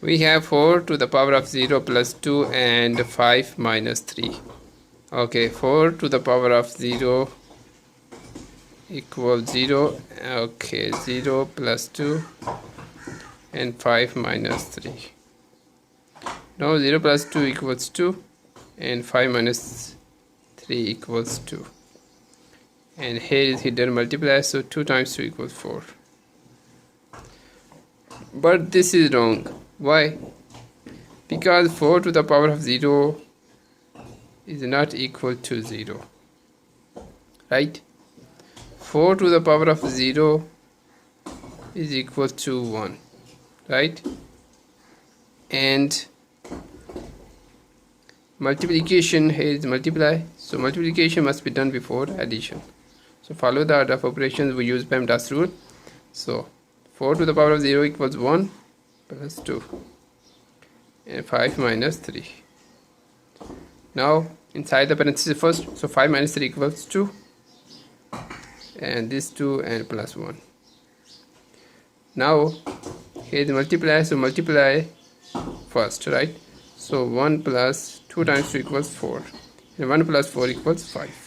We have 4 to the power of 0 plus 2 and 5 minus 3. Okay, 4 to the power of 0 equals 0. Okay, 0 plus 2 and 5 minus 3. Now 0 plus 2 equals 2 and 5 minus 3 equals 2. And here is hidden multiplier, so 2 times 2 equals 4. But this is wrong. Why? Because 4 to the power of 0 is not equal to 0. Right? 4 to the power of 0 is equal to 1. Right? And multiplication, here is multiply. So multiplication must be done before addition. So follow the order of operations. We use PEMDAS rule. So 4 to the power of 0 equals 1 plus 2 and 5 minus 3. Now inside the parenthesis first, so 5 minus 3 equals 2 and this 2 and plus 1. Now here is multiply, so multiply first, right? So 1 plus 2 times 2 equals 4 and 1 plus 4 equals 5.